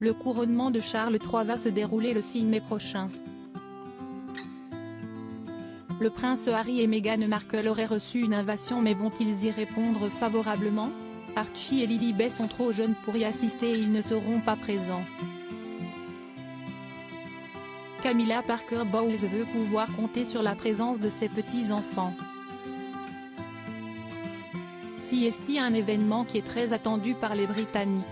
Le couronnement de Charles III va se dérouler le 6 mai prochain. Le prince Harry et Meghan Markle auraient reçu une invitation, mais vont-ils y répondre favorablement? Archie et Lilibet sont trop jeunes pour y assister et ils ne seront pas présents. Camilla Parker Bowles veut pouvoir compter sur la présence de ses petits-enfants. CST, un événement qui est très attendu par les Britanniques.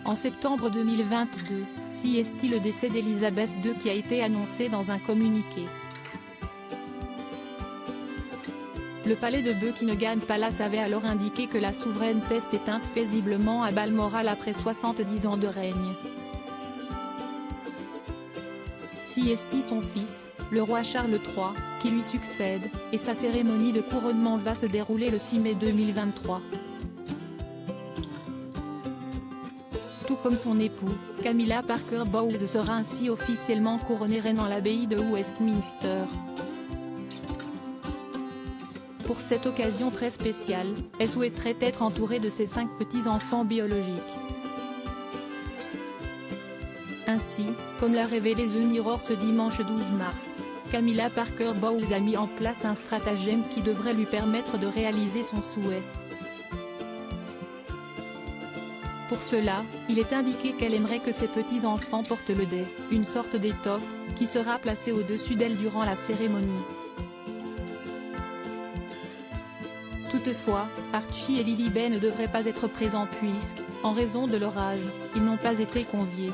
En septembre 2022, CST, le décès d'Elisabeth II qui a été annoncé dans un communiqué. Le palais de Buckingham Palace avait alors indiqué que la souveraine s'est éteinte paisiblement à Balmoral après 70 ans de règne. CST, son fils, le roi Charles III, qui lui succède, et sa cérémonie de couronnement va se dérouler le 6 mai 2023. Tout comme son époux, Camilla Parker Bowles sera ainsi officiellement couronnée reine en l'abbaye de Westminster. Pour cette occasion très spéciale, elle souhaiterait être entourée de ses 5 petits-enfants biologiques. Ainsi, comme l'a révélé The Mirror ce dimanche 12 mars, Camilla Parker Bowles a mis en place un stratagème qui devrait lui permettre de réaliser son souhait. Pour cela, il est indiqué qu'elle aimerait que ses petits-enfants portent le dais, une sorte d'étoffe, qui sera placée au-dessus d'elle durant la cérémonie. Toutefois, Archie et Lilibet ne devraient pas être présents puisque, en raison de leur âge, ils n'ont pas été conviés.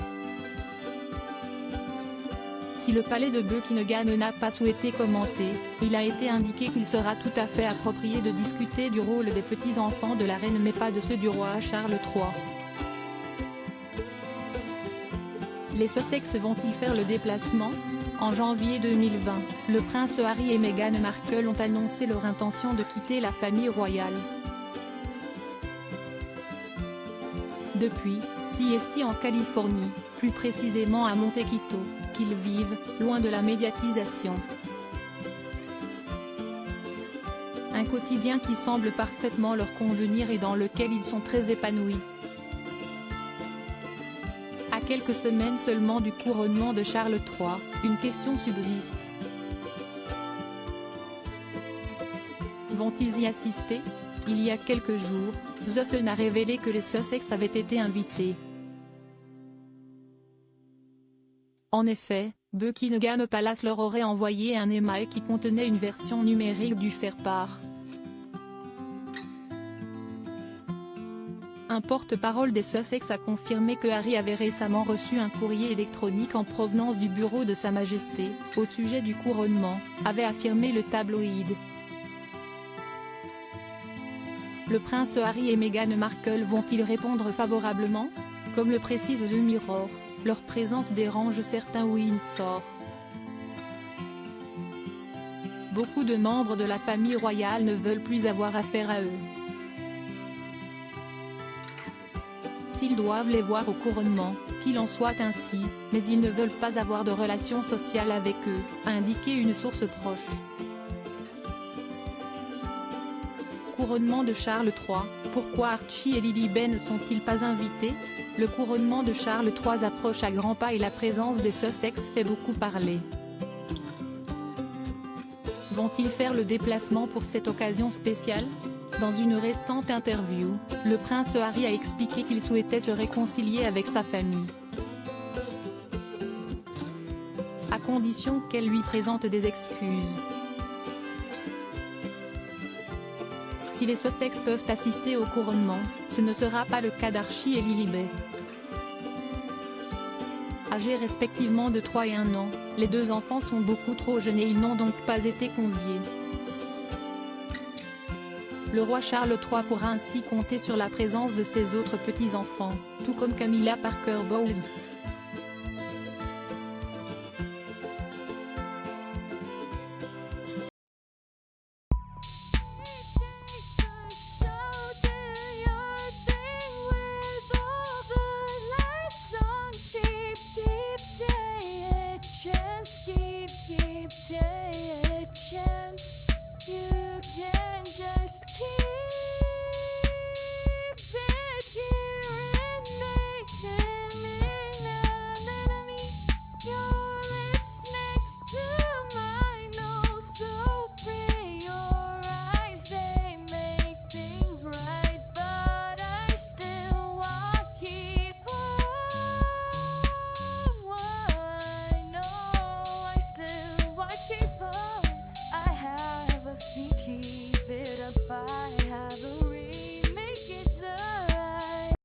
Si le palais de Buckingham n'a pas souhaité commenter, il a été indiqué qu'il sera tout à fait approprié de discuter du rôle des petits-enfants de la reine mais pas de ceux du roi Charles III. Les Sussex vont-ils faire le déplacement? En janvier 2020, le prince Harry et Meghan Markle ont annoncé leur intention de quitter la famille royale. Depuis, CST en Californie, plus précisément à Montecito, qu'ils vivent, loin de la médiatisation. Un quotidien qui semble parfaitement leur convenir et dans lequel ils sont très épanouis. À quelques semaines seulement du couronnement de Charles III, une question subsiste. Vont-ils y assister? Il y a quelques jours, The Sun a révélé que les Sussex avaient été invités. En effet, Buckingham Palace leur aurait envoyé un email qui contenait une version numérique du faire-part. Un porte-parole des Sussex a confirmé que Harry avait récemment reçu un courrier électronique en provenance du bureau de Sa Majesté, au sujet du couronnement, avait affirmé le tabloïd. Le prince Harry et Meghan Markle vont-ils répondre favorablement? Comme le précise The Mirror, leur présence dérange certains Windsor. Beaucoup de membres de la famille royale ne veulent plus avoir affaire à eux. S'ils doivent les voir au couronnement, qu'il en soit ainsi, mais ils ne veulent pas avoir de relations sociales avec eux, a indiqué une source proche. Couronnement de Charles III, pourquoi Archie et Lilibet ne sont-ils pas invités? Le couronnement de Charles III approche à grands pas et la présence des Sussex fait beaucoup parler. Vont-ils faire le déplacement pour cette occasion spéciale? Dans une récente interview, le prince Harry a expliqué qu'il souhaitait se réconcilier avec sa famille. À condition qu'elle lui présente des excuses. Si les Sussex peuvent assister au couronnement, ce ne sera pas le cas d'Archie et Lilibet. Âgés respectivement de 3 et 1 an, les 2 enfants sont beaucoup trop jeunes et ils n'ont donc pas été conviés. Le roi Charles III pourra ainsi compter sur la présence de ses autres petits-enfants, tout comme Camilla Parker Bowles.